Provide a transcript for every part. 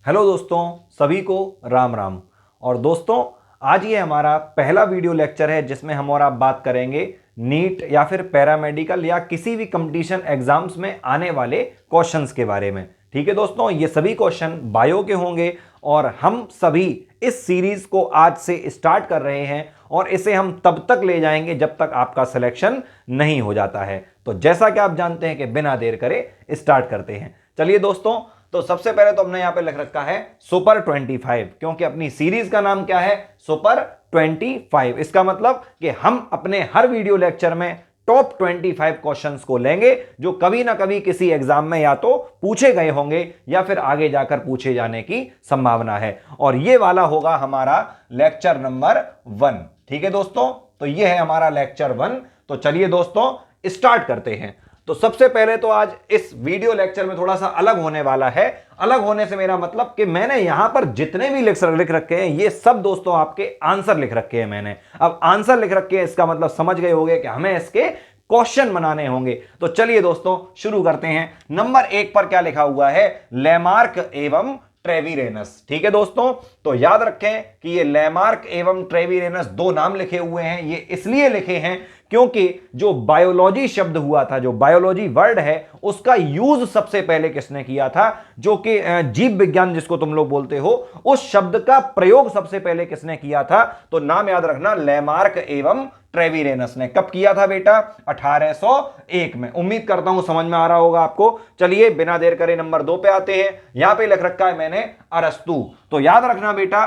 Hello दोस्तों, सभी को राम राम। और दोस्तों, आज ये हमारा पहला वीडियो लेक्चर है जिसमें हम और आप बात करेंगे नीट या फिर पैरामेडिकल या किसी भी कंपटीशन एग्जाम्स में आने वाले क्वेश्चंस के बारे में। ठीक है दोस्तों, ये सभी क्वेश्चन बायो के होंगे और हम सभी इस सीरीज को आज से स्टार्ट कर रहे हैं और इसे हम तब तक ले जाएंगे जब तक आपका सिलेक्शन नहीं हो जाता है। तो जैसा कि आप जानते हैं कि बिना देर करे स्टार्ट करते हैं। चलिए दोस्तों, तो सबसे पहले तो हमने यहां पे लिख रखा है सुपर 25, क्योंकि अपनी सीरीज का नाम क्या है? सुपर 25। इसका मतलब कि हम अपने हर वीडियो लेक्चर में टॉप 25 क्वेश्चंस को लेंगे जो कभी ना कभी किसी एग्जाम में या तो पूछे गए होंगे या फिर आगे जाकर पूछे जाने की संभावना है। और ये वाला होगा हमारा लेक्चर नंबर 1। ठीक है दोस्तों, तो ये है हमारा लेक्चर 1। तो चलिए दोस्तों स्टार्ट करते हैं। तो सबसे पहले तो आज इस वीडियो लेक्चर में थोड़ा सा अलग होने वाला है। अलग होने से मेरा मतलब कि मैंने यहां पर जितने भी लेक्चर लिख रखे हैं ये सब दोस्तों आपके आंसर लिख रखे हैं मैंने। अब आंसर लिख रखे हैं इसका मतलब समझ गए होंगे कि हमें इसके क्वेश्चन बनाने होंगे। तो चलिए दोस्तों शुरू करते हैं। नंबर 1 पर क्या लिखा हुआ है? लैमार्क एवं ट्रेविरेनस। ठीक है दोस्तों, तो याद रखें कि ये लैमार्क एवं ट्रेविरेनस दो नाम लिखे हुए हैं। ये इसलिए लिखे हैं क्योंकि जो बायोलॉजी शब्द हुआ था, जो बायोलॉजी वर्ड है, उसका यूज सबसे पहले किसने किया था? जो कि जीव विज्ञान जिसको तुम लोग बोलते हो, उस शब्द का प्रयोग सबसे पहले किसने किया था? तो नाम याद रखना, लैमार्क एवं ट्रेविरेनस ने। कब किया था बेटा? 1801 में। उम्मीद करता हूं समझ में आ रहा होगा आपको। चलिए बिना देर करे नंबर 2 पे आते हैं। यहां पे लिख रखा है मैंने अरस्तु। तो याद रखना बेटा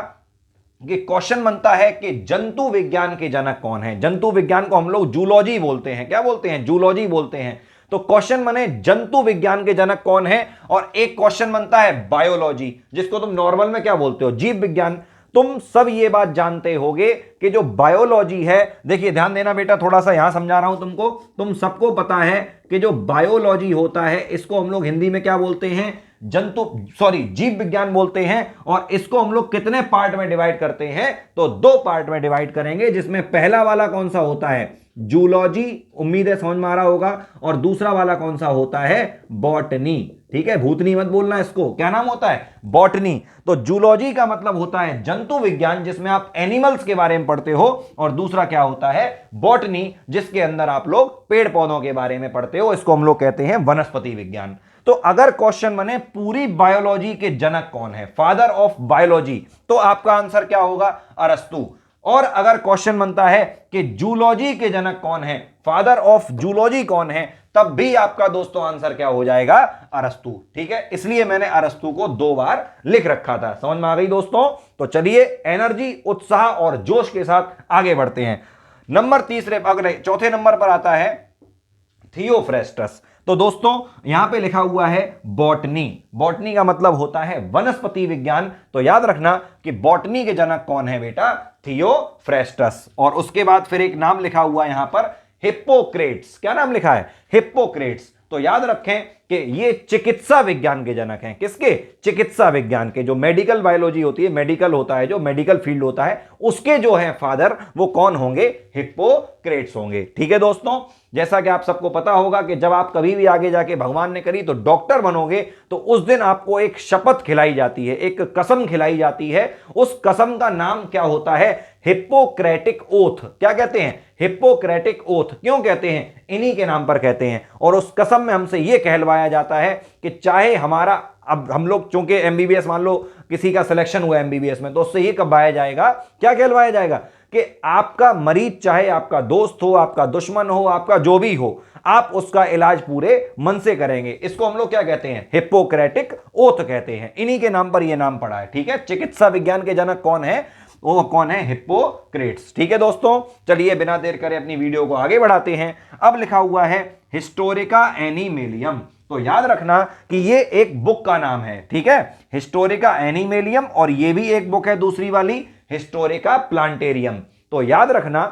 कि क्वेश्चन बनता है कि जंतु विज्ञान के जनक कौन है? जंतु विज्ञान को हम लोग जूलॉजी बोलते हैं। क्या बोलते हैं? जूलॉजी बोलते हैं। तो क्वेश्चन बने जंतु विज्ञान के जनक कौन है। और एक क्वेश्चन बनता है बायोलॉजी, जिसको तुम नॉर्मल में क्या बोलते हो? जीव विज्ञान। तुम सब ये बात जानते होगे कि जो बायोलॉजी है, देखिए ध्यान देना बेटा, थोड़ा सा यहां समझा रहा हूं तुमको। तुम सबको पता है कि जो बायोलॉजी होता है इसको हम लोग हिंदी में क्या बोलते हैं? जीव विज्ञान बोलते हैं। और इसको हम लोग कितने पार्ट में डिवाइड करते हैं? तो 2 पार्ट में डिवाइड करेंगे, जिसमें पहला वाला कौन सा होता है? जूलॉजी। उम्मीद है समझ में आ रहा होगा। और दूसरा वाला कौन सा होता है? बॉटनी। ठीक है, भूतनी मत बोलना इसको। क्या नाम होता है? बॉटनी। तो जूलॉजी का मतलब होता है जंतु विज्ञान, जिसमें आप एनिमल्स के बारे में पढ़ते हो। और दूसरा क्या होता है? बॉटनी, जिसके अंदर आप लोग पेड़ पौधों के बारे में पढ़ते हो। इसको हम लोग कहते हैं वनस्पति विज्ञान। तो अगर क्वेश्चन बने पूरी बायोलॉजी के जनक कौन है, फादर ऑफ बायोलॉजी, तो आपका आंसर क्या होगा? अरस्तु। और अगर क्वेश्चन बनता है कि जूलॉजी के जनक कौन है, फादर ऑफ जूलॉजी कौन है, तब भी आपका दोस्तों आंसर क्या हो जाएगा? अरस्तु। ठीक है, इसलिए मैंने अरस्तु को 2 बार लिख रखा था। समझ में आ गई दोस्तों? तो चलिए एनर्जी, उत्साह और जोश के साथ आगे बढ़ते हैं। नंबर चौथे नंबर पर आता है थियोफ्रेस्टस। तो दोस्तों यहां पे लिखा हुआ है बॉटनी। बॉटनी का मतलब होता है वनस्पति विज्ञान। तो याद रखना कि बॉटनी के जनक कौन है बेटा? थियोफ्रेस्टस। और उसके बाद फिर एक नाम लिखा हुआ है यहां पर, हिप्पोक्रेट्स। क्या नाम लिखा है? हिप्पोक्रेट्स। तो याद रखें कि ये चिकित्सा विज्ञान के जनक हैं। किसके? चिकित्सा विज्ञान के। जो मेडिकल बायोलॉजी होती है, मेडिकल होता है, जो मेडिकल फील्ड होता है, उसके जो है फादर, वो कौन होंगे? हिप्पोक्रेट्स होंगे। ठीक है दोस्तों, जैसा कि आप सबको पता होगा कि जब आप कभी भी आगे जाके भगवान ने करी तो डॉक्टर बनोगे, तो उस दिन आपको एक शपथ खिलाई जाती है, एक कसम खिलाई जाती है। उस कसम का नाम क्या होता है? Hippocratic oath. क्या कहते हैं? Hippocratic oath. क्यों कहते हैं? इन्हीं के नाम पर कहते हैं। और उस कसम में हमसे यह कहलवाया जाता है कि चाहे हमारा, अब हम लोग चूंकि एमबीबीएस, मान लो किसी का सिलेक्शन हुआ एमबीबीएस में, तो उससे ये कहलवाया जाएगा, क्या कहलवाया जाएगा? कि आपका मरीज चाहे आपका दोस्त हो, आपका दुश्मन हो, आपका जो भी हो, आप उसका इलाज पूरे मन से करेंगे। इसको हम लोग क्या कहते हैं? हिप्पोक्रेटिक ओथ कहते हैं। इन्हीं के नाम पर यह नाम पड़ा है। ठीक है, चिकित्सा विज्ञान के जनक कौन है? वो कौन है? हिप्पोक्रेट्स। ठीक है दोस्तों, चलिए बिना देर करे अपनी वीडियो को आगे बढ़ाते हैं। अब लिखा हुआ है हिस्टोरिका एनिमेलियम। तो याद रखना कि ये एक बुक का नाम है। ठीक है, हिस्टोरिका एनिमेलियम। और ये भी एक बुक है दूसरी वाली, हिस्टोरिका प्लांटेरियम। तो याद रखना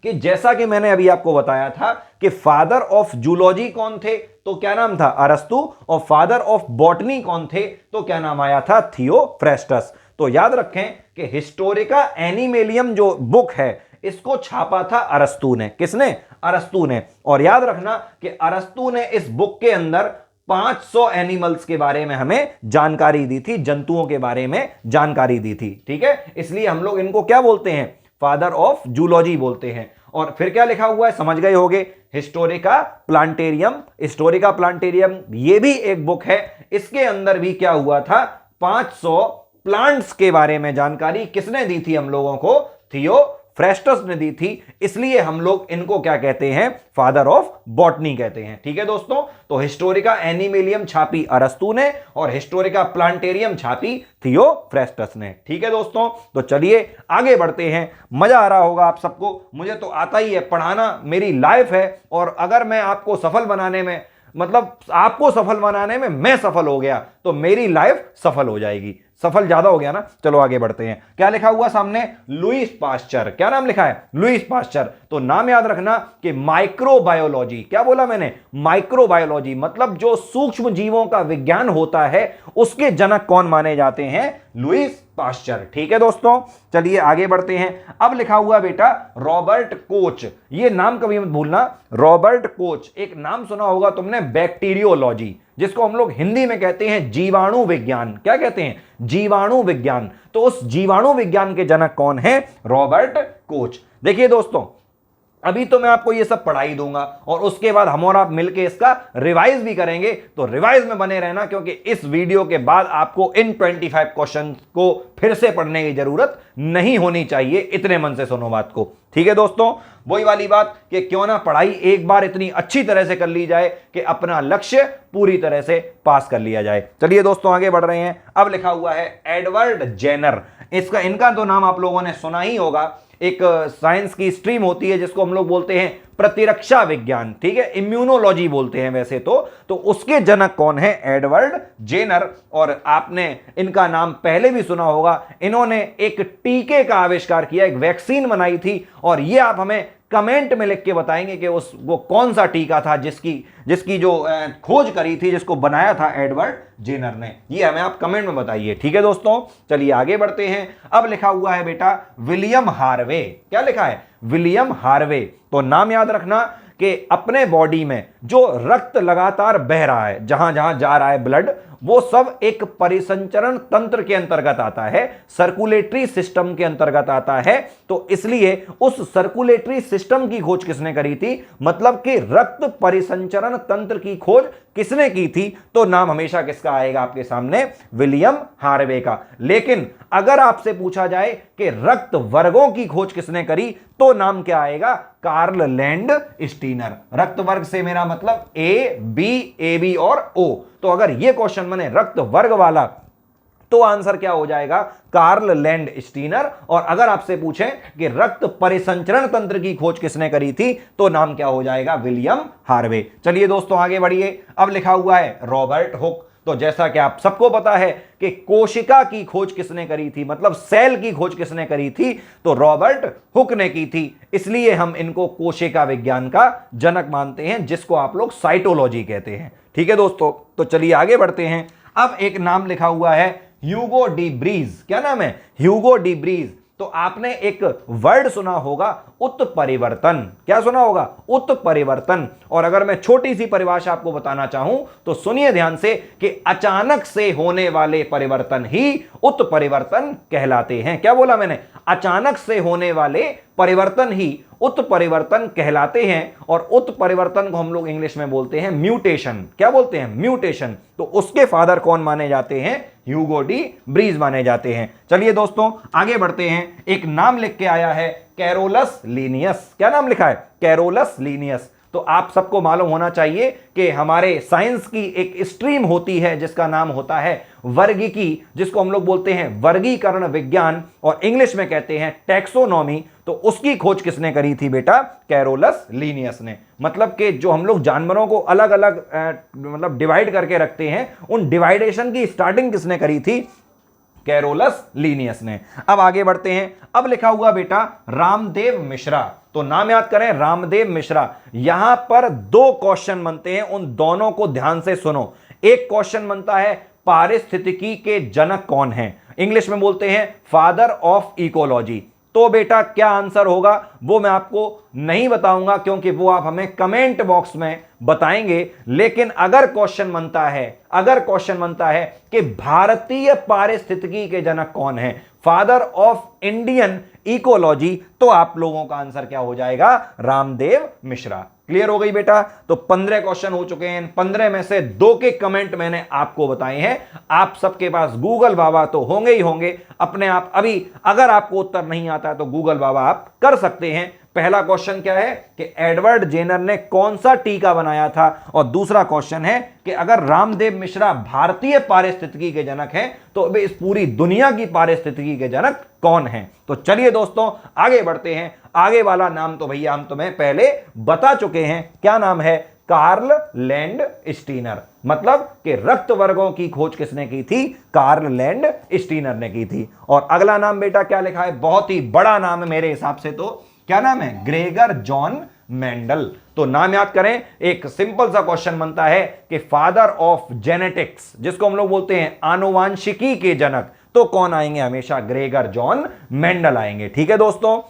कि जैसा कि मैंने अभी आपको बताया था कि फादर ऑफ जूलॉजी कौन थे, तो क्या नाम था? अरस्तु। और फादर ऑफ बॉटनी कौन थे, तो क्या नाम आया था? थियोफ्रेस्टस। तो याद रखें कि हिस्टोरिका एनिमेलियम जो बुक है, इसको छापा था अरस्तु ने। किसने? अरस्तु ने। और याद रखना कि अरस्तु ने इस बुक के अंदर 500 एनिमल्स के बारे में हमें जानकारी दी थी, जंतुओं के बारे में जानकारी दी थी। ठीक है, इसलिए हम लोग इनको क्या बोलते हैं, फादर ऑफ जूलॉजी बोलते हैं। और फिर क्या लिखा हुआ है, समझ गए होंगे, हिस्टोरिका प्लांटेरियम। हिस्टोरिका प्लांटेरियम ये भी एक बुक है, इसके अंदर भी क्या हुआ था, 500 प्लांट्स के बारे में जानकारी किसने दी थी हम लोगों को, थियोफ्रेस्टस ने दी थी। इसलिए हम लोग इनको क्या कहते हैं, फादर ऑफ बॉटनी कहते हैं। ठीक है दोस्तों, तो हिस्टोरिका एनिमेलियम छापी अरस्तु ने और हिस्टोरिका प्लांटेरियम छापी थियोफ्रेस्टस ने। ठीक है दोस्तों, तो चलिए आगे बढ़ते हैं। मजा आ रहा होगा आप सबको, मुझे तो आता ही है, पढ़ाना मेरी लाइफ है। और अगर मैं आपको सफल बनाने में, मतलब आपको सफल बनाने में मैं सफल हो गया तो मेरी लाइफ सफल हो जाएगी। सफल ज्यादा हो गया ना। चलो आगे बढ़ते हैं। क्या लिखा हुआ सामने, लुईस पास्चर। क्या नाम लिखा है, लुईस पास्चर। तो नाम याद रखना कि माइक्रोबायोलॉजी, क्या बोला मैंने, माइक्रोबायोलॉजी मतलब जो सूक्ष्म जीवों का विज्ञान होता है उसके जनक कौन माने जाते हैं, लुईस पास्चर। ठीक है दोस्तों, चलिए आगे बढ़ते हैं। अब लिखा हुआ बेटा रॉबर्ट कोच, ये नाम कभी मत भूलना, रॉबर्ट कोच। एक नाम सुना होगा तुमने, बैक्टीरियोलॉजी, जिसको हम लोग हिंदी में कहते हैं जीवाणु विज्ञान। क्या कहते हैं, जीवाणु विज्ञान। तो उस जीवाणु विज्ञान के जनक कौन है, रॉबर्ट कोच। देखिए दोस्तों, अभी तो मैं आपको ये सब पढ़ाई दूंगा और उसके बाद हम और आप मिलके इसका रिवाइज भी करेंगे। तो रिवाइज में बने रहना, क्योंकि इस वीडियो के बाद आपको इन 25 क्वेश्चन को फिर से पढ़ने की जरूरत नहीं होनी चाहिए। इतने मन से सुनो बात को। ठीक है दोस्तों, वही वाली बात कि क्यों ना पढ़ाई एक बार इतनी अच्छी तरह से कर ली जाए कि अपना लक्ष्य पूरी तरह से पास कर लिया जाए। चलिए दोस्तों आगे बढ़ रहे हैं। अब लिखा हुआ है एडवर्ड जेनर। इनका तो नाम आप लोगों ने सुना ही होगा। एक साइंस की स्ट्रीम होती है जिसको हम लोग बोलते हैं प्रतिरक्षा विज्ञान। ठीक है, इम्यूनोलॉजी बोलते हैं वैसे तो उसके जनक कौन है, एडवर्ड जेनर। और आपने इनका नाम पहले भी सुना होगा। इन्होंने एक टीके का आविष्कार किया, एक वैक्सीन बनाई थी। और ये आप हमें कमेंट में लिख के बताएंगे कि वो कौन सा टीका था जिसकी जो खोज करी थी, जिसको बनाया था एडवर्ड जेनर ने। ये हमें आप कमेंट में बताइए। ठीक है दोस्तों, चलिए आगे बढ़ते हैं। अब लिखा हुआ है बेटा विलियम हार्वे। क्या लिखा है, विलियम हार्वे। तो नाम याद रखना कि अपने बॉडी में जो रक्त लगातार बह रहा है, जहां जहां जा रहा है ब्लड, वो सब एक परिसंचरण तंत्र के अंतर्गत आता है, सर्कुलेटरी सिस्टम के अंतर्गत आता है। तो इसलिए उस सर्कुलेटरी सिस्टम की खोज किसने करी थी, मतलब कि रक्त परिसंचरण तंत्र की खोज किसने की थी, तो नाम हमेशा किसका आएगा आपके सामने, विलियम हार्वे का। लेकिन अगर आपसे पूछा जाए कि रक्त वर्गों की खोज किसने करी, तो नाम क्या आएगा, कार्ल लैंड स्टीनर। रक्त वर्ग से मेरा मतलब ए बी और ओ। तो अगर यह क्वेश्चन बने रक्त वर्ग वाला, तो आंसर क्या हो जाएगा, कार्ल लैंड स्टीनर। और अगर आपसे पूछें कि रक्त परिसंचरण तंत्र की खोज किसने करी थी, तो नाम क्या हो जाएगा, विलियम हार्वे। चलिए दोस्तों आगे बढ़िए। अब लिखा हुआ है रॉबर्ट हुक। तो जैसा कि आप सबको पता है कि कोशिका की खोज किसने करी थी, मतलब सेल की खोज किसने करी थी, तो रॉबर्ट हुक ने की थी। इसलिए हम इनको कोशिका विज्ञान का जनक मानते हैं, जिसको आप लोग साइटोलॉजी कहते हैं। ठीक है दोस्तों, तो चलिए आगे बढ़ते हैं। अब एक नाम लिखा हुआ है ह्यूगो डी ब्रीज। क्या नाम है, ह्यूगो डी ब्रीज। तो आपने एक वर्ड सुना होगा, उत्परिवर्तन। क्या सुना होगा, उत्परिवर्तन। और अगर मैं छोटी सी परिभाषा आपको बताना चाहूं तो सुनिए ध्यान से कि अचानक से होने वाले परिवर्तन ही उत्परिवर्तन कहलाते हैं। क्या बोला मैंने, अचानक से होने वाले परिवर्तन ही उत्परिवर्तन कहलाते हैं। और उत्परिवर्तन को हम लोग इंग्लिश में बोलते हैं म्यूटेशन। क्या बोलते हैं, म्यूटेशन। तो उसके फादर कौन माने जाते हैं, ह्यूगो डी ब्रीज माने जाते हैं। चलिए दोस्तों आगे बढ़ते हैं। एक नाम लिख के आया है कैरोलस लीनियस। क्या नाम लिखा है, कैरोलस लीनियस। तो आप सबको मालूम होना चाहिए कि हमारे साइंस की एक स्ट्रीम होती है जिसका नाम होता है वर्गीकी, जिसको हम लोग बोलते हैं वर्गीकरण विज्ञान, और इंग्लिश में कहते हैं टैक्सोनॉमी। तो उसकी खोज किसने करी थी बेटा, कैरोलस लीनियस ने। मतलब कि जो हम लोग जानवरों को अलग अलग मतलब डिवाइड करके रखते हैं, उन डिवाइडेशन की स्टार्टिंग किसने करी थी, कैरोलस लीनियस ने। अब आगे बढ़ते हैं। अब लिखा हुआ बेटा रामदेव मिश्रा। तो नाम याद करें, रामदेव मिश्रा। यहां पर दो क्वेश्चन बनते हैं, उन दोनों को ध्यान से सुनो। एक क्वेश्चन बनता है पारिस्थितिकी के जनक कौन हैं, इंग्लिश में बोलते हैं फादर ऑफ इकोलॉजी। तो बेटा क्या आंसर होगा वो मैं आपको नहीं बताऊंगा, क्योंकि वो आप हमें कमेंट बॉक्स में बताएंगे। लेकिन अगर क्वेश्चन बनता है कि भारतीय पारिस्थितिकी के जनक कौन है, फादर ऑफ इंडियन इकोलॉजी, तो आप लोगों का आंसर क्या हो जाएगा, रामदेव मिश्रा। क्लियर हो गई बेटा। तो 15 क्वेश्चन हो चुके हैं, 15 में से 2 के कमेंट मैंने आपको बताए हैं। आप सबके पास गूगल बाबा तो होंगे ही होंगे अपने आप। अभी अगर आपको उत्तर नहीं आता है तो गूगल बाबा आप कर सकते हैं। पहला क्वेश्चन क्या है कि एडवर्ड जेनर ने कौन सा टीका बनाया था, और दूसरा क्वेश्चन है कि अगर रामदेव मिश्रा भारतीय पारिस्थितिकी के जनक हैं तो इस पूरी दुनिया की पारिस्थितिकी के जनक कौन हैं। तो चलिए दोस्तों आगे बढ़ते हैं। आगे वाला नाम तो भैया हम तुम्हें पहले बता चुके हैं, क्या नाम है, कार्ल लैंड स्टीनर। मतलब कि रक्त वर्गों की खोज किसने की थी, कार्ल लैंड स्टीनर ने की थी। और अगला नाम बेटा क्या लिखा है, बहुत ही बड़ा नाम है मेरे हिसाब से, तो क्या नाम है, ग्रेगर जॉन मेंडल। तो नाम याद करें। एक सिंपल सा क्वेश्चन बनता है कि फादर ऑफ जेनेटिक्स, जिसको हम लोग बोलते हैं आनुवांशिकी के जनक, तो कौन आएंगे, हमेशा ग्रेगर जॉन मेंडल आएंगे। ठीक है दोस्तों।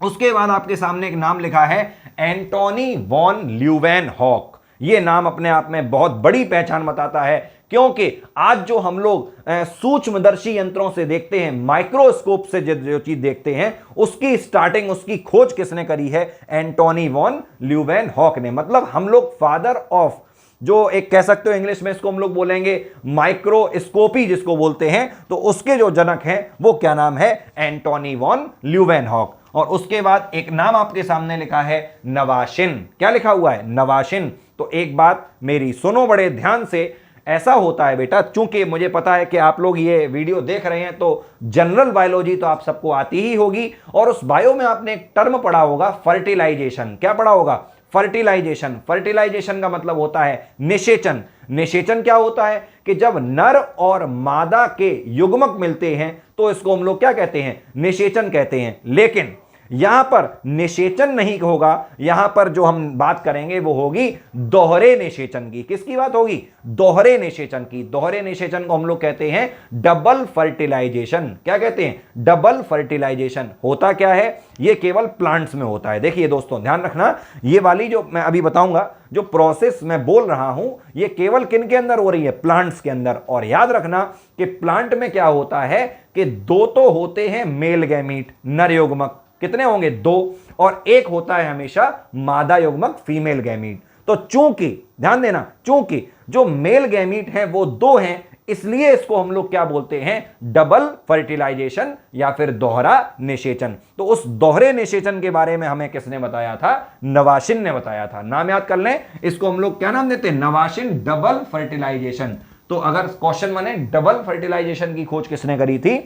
उसके बाद आपके सामने एक नाम लिखा है एंटोनी वॉन ल्यूवेनहॉक। यह नाम अपने आप में बहुत बड़ी पहचान बताता है, क्योंकि आज जो हम लोग सूक्ष्मदर्शी यंत्रों से देखते हैं, माइक्रोस्कोप से जो चीज देखते हैं, उसकी स्टार्टिंग, उसकी खोज किसने करी है, एंटोनी वॉन ल्यूवेनहॉक ने। मतलब हम लोग फादर ऑफ, जो एक कह सकते हो इंग्लिश में इसको हम लोग बोलेंगे माइक्रोस्कोपी जिसको बोलते हैं, तो उसके जो जनक हैं वो क्या नाम है, एंटोनी वॉन ल्यूवेनहॉक। और उसके बाद एक नाम आपके सामने लिखा है नवाशिन। क्या लिखा हुआ है, नवाशिन। तो एक बात मेरी सुनो बड़े ध्यान से, ऐसा होता है बेटा, चूंकि मुझे पता है कि आप लोग ये वीडियो देख रहे हैं, तो जनरल बायोलॉजी तो आप सबको आती ही होगी, और उस बायो में आपने एक टर्म पढ़ा होगा, फर्टिलाइजेशन। क्या पढ़ा होगा, फर्टिलाइजेशन। फर्टिलाइजेशन का मतलब होता है निषेचन। निषेचन क्या होता है कि जब नर और मादा के युग्मक मिलते हैं तो इसको हम लोग क्या कहते हैं, निषेचन कहते हैं। लेकिन यहां पर निषेचन नहीं होगा, यहां पर जो हम बात करेंगे वो होगी दोहरे निषेचन की। किसकी बात होगी, दोहरे निषेचन की। दोहरे निषेचन को हम लोग कहते हैं डबल फर्टिलाइजेशन। क्या कहते हैं, डबल फर्टिलाइजेशन। होता क्या है, ये केवल प्लांट्स में होता है। देखिए दोस्तों ध्यान रखना, ये वाली जो मैं अभी बताऊंगा, जो प्रोसेस मैं बोल रहा हूं, ये केवल किन के अंदर हो रही है, प्लांट्स के अंदर। और याद रखना कि प्लांट में क्या होता है कि 2 तो होते हैं मेल गैमीट, नर युग्मक। कितने होंगे, 2। और एक होता है हमेशा मादा युग्मक, फीमेल गैमीट। तो चूंकि ध्यान देना, चूंकि जो मेल गैमीट हैं वो 2 हैं, इसलिए इसको हम लोग क्या बोलते हैं, डबल फर्टिलाइजेशन या फिर दोहरा निषेचन। तो उस दोहरे निषेचन के बारे में हमें किसने बताया था, नवाशिन ने बताया था। नाम याद कर लें, इसको हम लोग क्या नाम देते हैं, नवाशिन डबल फर्टिलाइजेशन। तो अगर क्वेश्चन बने डबल फर्टिलाइजेशन की खोज किसने करी थी,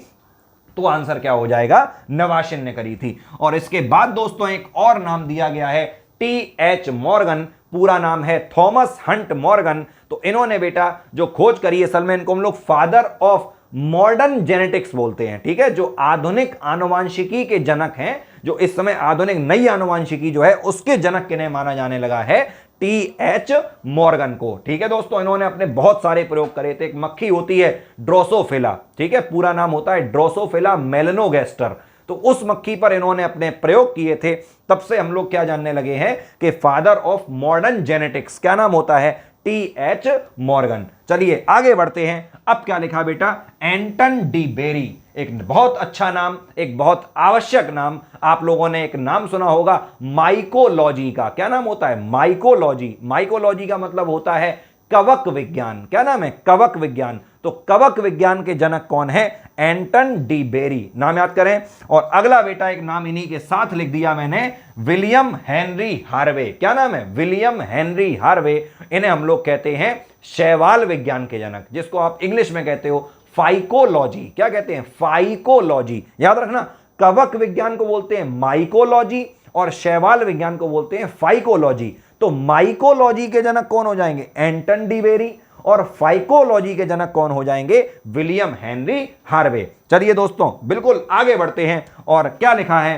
तो आंसर क्या हो जाएगा, नवाशिन ने करी थी। और इसके बाद दोस्तों एक और नाम दिया गया है, टी.एच. मॉर्गन। पूरा नाम है थॉमस हंट मॉर्गन। तो इन्होंने बेटा जो खोज करी है, असल में इनको हम लोग फादर ऑफ मॉडर्न जेनेटिक्स बोलते हैं। ठीक है, जो आधुनिक आनुवांशिकी के जनक हैं, जो इस समय आधुनिक नई आनुवांशिकी जो है उसके जनक किन्हें माना जाने लगा है, टी.एच. मॉर्गन को। ठीक है दोस्तों, इन्होंने अपने बहुत सारे प्रयोग करे थे। एक मक्खी होती है ड्रोसोफिला, ठीक है, पूरा नाम होता है ड्रोसोफिला मेलनोगेस्टर। तो उस मक्खी पर इन्होंने अपने प्रयोग किए थे। तब से हम लोग क्या जानने लगे हैं कि फादर ऑफ मॉडर्न जेनेटिक्स क्या नाम होता है, टी.एच. मॉर्गन। चलिए आगे बढ़ते हैं। अब क्या लिखा बेटा, एंटन डी बेरी। एक बहुत अच्छा नाम, एक बहुत आवश्यक नाम। आप लोगों ने एक नाम सुना होगा माइकोलॉजी का। क्या नाम होता है, माइकोलॉजी। माइकोलॉजी का मतलब होता है कवक विज्ञान। क्या नाम है, कवक विज्ञान। तो कवक विज्ञान के जनक कौन है, एंटन डी बेरी। नाम याद करें। और अगला बेटा एक नाम इन्हीं के साथ लिख दिया मैंने, विलियम हेनरी हार्वे। क्या नाम है, विलियम हेनरी हार्वे। इन्हें हम लोग कहते हैं शैवाल विज्ञान के जनक, जिसको आप इंग्लिश में कहते हो फाइकोलॉजी। क्या कहते हैं, फाइकोलॉजी। याद रखना, कवक विज्ञान को बोलते हैं माइकोलॉजी और शैवाल विज्ञान को बोलते हैं फाइकोलॉजी। तो माइकोलॉजी के जनक कौन हो जाएंगे, एंटन डी बेरी, और फाइकोलॉजी के जनक कौन हो जाएंगे, विलियम हेनरी हार्वे। चलिए दोस्तों बिल्कुल आगे बढ़ते हैं। और क्या लिखा है,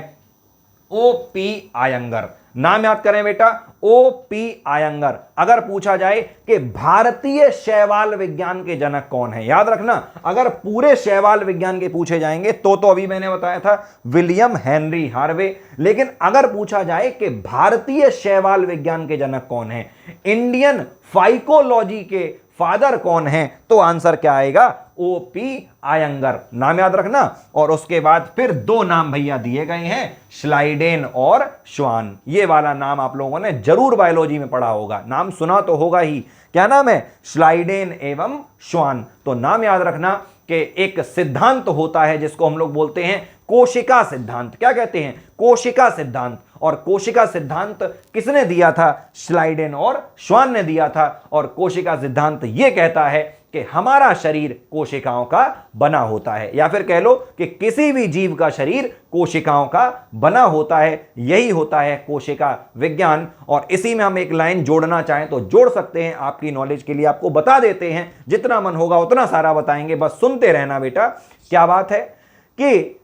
ओ.पी. आयंगर। नाम याद करें बेटा, ओपी आयंगर। अगर पूछा जाए कि भारतीय शैवाल विज्ञान के जनक कौन है, याद रखना, अगर पूरे शैवाल विज्ञान के पूछे जाएंगे तो अभी मैंने बताया था विलियम हेनरी हार्वे। लेकिन अगर पूछा जाए कि भारतीय शैवाल विज्ञान के जनक कौन है, इंडियन फाइकोलॉजी के फादर कौन है, तो आंसर क्या आएगा, ओपी आयंगर। नाम याद रखना। और उसके बाद फिर दो नाम भैया दिए गए हैं, श्लाइडेन और श्वान। ये वाला नाम आप लोगों ने जरूर बायोलॉजी में पढ़ा होगा, नाम सुना तो होगा ही। क्या नाम है, श्लाइडेन एवं श्वान। तो नाम याद रखना कि एक सिद्धांत होता है जिसको हम लोग बोलते हैं कोशिका सिद्धांत। क्या कहते हैं, कोशिका सिद्धांत। और कोशिका सिद्धांत किसने दिया था, श्लाइडेन और श्वान ने दिया था। और कोशिका सिद्धांत यह कहता है कि हमारा शरीर कोशिकाओं का बना होता है, या फिर कह लो कि किसी भी जीव का शरीर कोशिकाओं का बना होता है। यही होता है कोशिका विज्ञान। और इसी में हम एक लाइन जोड़ना चाहें तो जोड़ सकते हैं, आपकी नॉलेज के लिए आपको बता देते हैं, जितना मन होगा उतना सारा बताएंगे, बस सुनते रहना बेटा। क्या बात है कि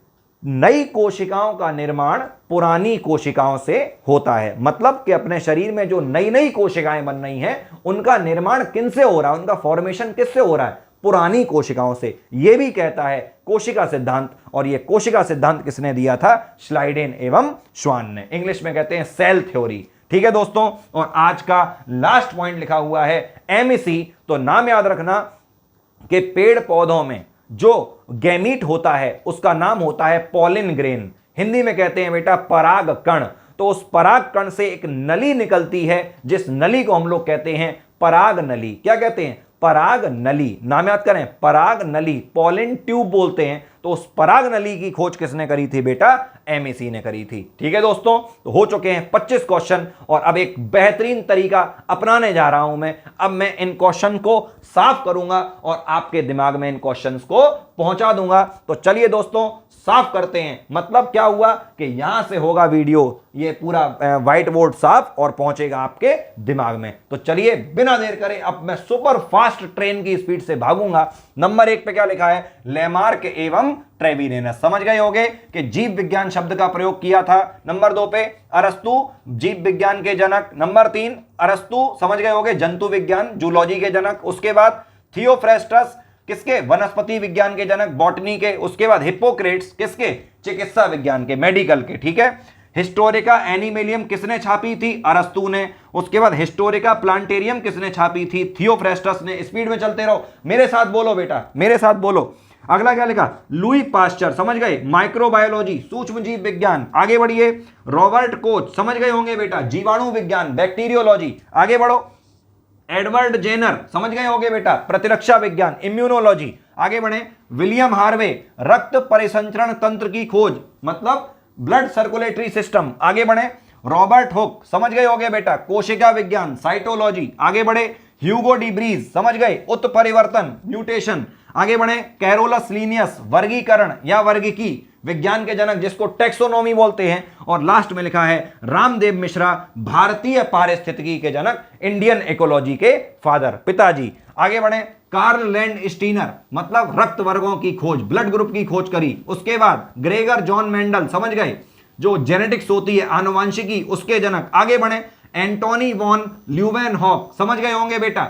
नई कोशिकाओं का निर्माण पुरानी कोशिकाओं से होता है। मतलब कि अपने शरीर में जो नई नई कोशिकाएं बन रही हैं उनका निर्माण किनसे हो रहा है, उनका फॉर्मेशन किससे हो रहा है, पुरानी कोशिकाओं से। यह भी कहता है कोशिका सिद्धांत। और यह कोशिका सिद्धांत किसने दिया था, श्लाइडेन एवं श्वान ने। इंग्लिश में कहते हैं सेल थ्योरी। ठीक है दोस्तों। और आज का लास्ट पॉइंट लिखा हुआ है एमईसी। तो नाम याद रखना कि पेड़ पौधों में जो गैमीट होता है उसका नाम होता है पॉलिन ग्रेन। हिंदी में कहते हैं बेटा पराग कण। तो उस पराग कण से एक नली निकलती है, जिस नली को हम लोग कहते हैं पराग नली। क्या कहते हैं, पराग नली। नाम याद करें, पराग नली, पॉलिन ट्यूब बोलते हैं। तो उस पराग नली की खोज किसने करी थी बेटा, एमईसी ने करी थी। ठीक है दोस्तों। तो हो चुके हैं 25 क्वेश्चन। और अब एक बेहतरीन तरीका अपनाने जा रहा हूं मैं। अब मैं इन क्वेश्चन को साफ करूंगा और आपके दिमाग में इन क्वेश्चंस को पहुंचा दूंगा। तो चलिए दोस्तों साफ करते हैं। मतलब क्या हुआ कि यहां से होगा वीडियो ये पूरा व्हाइट बोर्ड साफ और पहुंचेगा आपके दिमाग में। तो चलिए बिना देर करे अब मैं सुपर फास्ट ट्रेन की स्पीड से भागूंगा। नंबर 1 पे क्या लिखा है, लेमार्क एवं ट्रेविनेस। समझ गए होंगे कि जीव विज्ञान शब्द का प्रयोग किया था। नंबर 2 पे अरस्तु, जीव विज्ञान के जनक। नंबर 3 अरस्तु, समझ गए होंगे, जंतु विज्ञान, जूलॉजी के जनक। उसके बाद थियोफ्रेस्टस, किसके, वनस्पति विज्ञान के जनक, बॉटनी के। उसके बाद हिप्पोक्रेट्स, किसके, चिकित्सा विज्ञान के, मेडिकल के। ठीक है। हिस्टोरिका एनिमेलियम किसने छापी थी, अरस्तु ने। उसके बाद हिस्टोरिका प्लांटेरियम किसने छापी थी, थियोफ्रेस्टस ने। स्पीड में चलते रहो, मेरे साथ बोलो बेटा, मेरे साथ बोलो। अगला क्या लिखा, लुई पास्चर, समझ गए, माइक्रोबायोलॉजी, सूक्ष्म जीव विज्ञान। आगे बढ़िए। रॉबर्ट कोच, समझ गए होंगे बेटा, जीवाणु विज्ञान, बैक्टीरियोलॉजी। आगे बढ़ो। एडवर्ड जेनर, समझ गए होंगे बेटा, प्रतिरक्षा विज्ञान, इम्यूनोलॉजी। आगे बढ़े। विलियम हार्वे, रक्त परिसंचरण तंत्र की खोज, मतलब ब्लड सर्कुलेटरी सिस्टम। आगे बढ़े। रॉबर्ट हुक, समझ गए होंगे बेटा, कोशिका विज्ञान, साइटोलॉजी। आगे बढ़े। ह्यूगो डी ब्रीज, समझ गए, उत्परिवर्तन, म्यूटेशन। आगे बढ़े। कैरोलस लीनियस, वर्गीकरण या वर्गीकी, विज्ञान के जनक, जिसको टेक्सोनोमी बोलते हैं। और लास्ट में लिखा है रामदेव मिश्रा, भारतीय पारिस्थितिकी के जनक, इंडियन इकोलॉजी के फादर, पिताजी। आगे बढ़े। कार्ल लैंड स्टीनर, मतलब रक्त वर्गों की खोज, ब्लड ग्रुप की खोज करी। उसके बाद ग्रेगर जॉन मेंडल, समझ गए, जो जेनेटिक्स होती है, आनुवंशिकी, उसके जनक। आगे बढ़े। एंटोनी वॉन ल्यूवेनहॉक, समझ गए होंगे बेटा,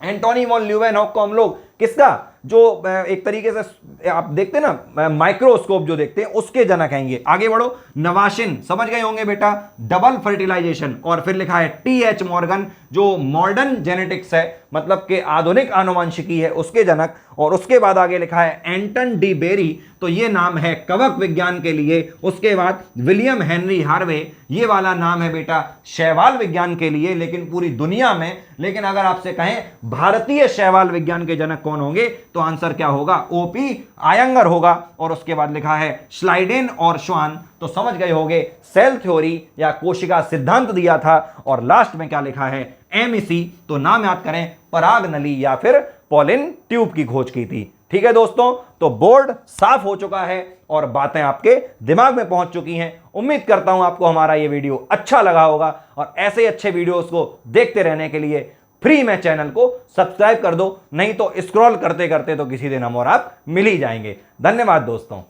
एंटोनी वॉन ल्यूवेनहॉक को हम लोग किसका, जो एक तरीके से आप देखते हैं ना माइक्रोस्कोप जो देखते हैं, उसके जनक हैं ये। आगे बढ़ो। नवाशिन, समझ गए होंगे बेटा, डबल फर्टिलाइजेशन। और फिर लिखा है टी.एच. मॉर्गन, जो मॉडर्न जेनेटिक्स है, मतलब कि आधुनिक आनुवंशिकी है, उसके जनक। और उसके बाद आगे लिखा है एंटन डी बेरी, तो ये नाम है कवक विज्ञान के लिए। उसके बाद विलियम हेनरी हार्वे, ये वाला नाम है बेटा शैवाल विज्ञान के लिए, लेकिन पूरी दुनिया में। लेकिन अगर आपसे कहें भारतीय शैवाल विज्ञान के जनक कौन होंगे, तो आंसर क्या होगा, ओपी आयंगर होगा। और उसके बाद लिखा है श्लाइडेन और श्वान, तो समझ गए होंगे सेल थ्योरी या कोशिका सिद्धांत दिया था। और लास्ट में क्या लिखा है, एमईसी, तो नाम याद करें, पराग नली या फिर पॉलिन ट्यूब की खोज की थी। ठीक है दोस्तों। तो बोर्ड साफ हो चुका है और बातें आपके दिमाग में पहुंच चुकी हैं। उम्मीद करता हूं आपको हमारा ये वीडियो अच्छा लगा होगा। और ऐसे ही अच्छे वीडियोस को देखते रहने के लिए फ्री में चैनल को सब्सक्राइब कर दो, नहीं तो स्क्रॉल करते करते तो किसी दिन हम और आप मिल ही जाएंगे। धन्यवाद दोस्तों।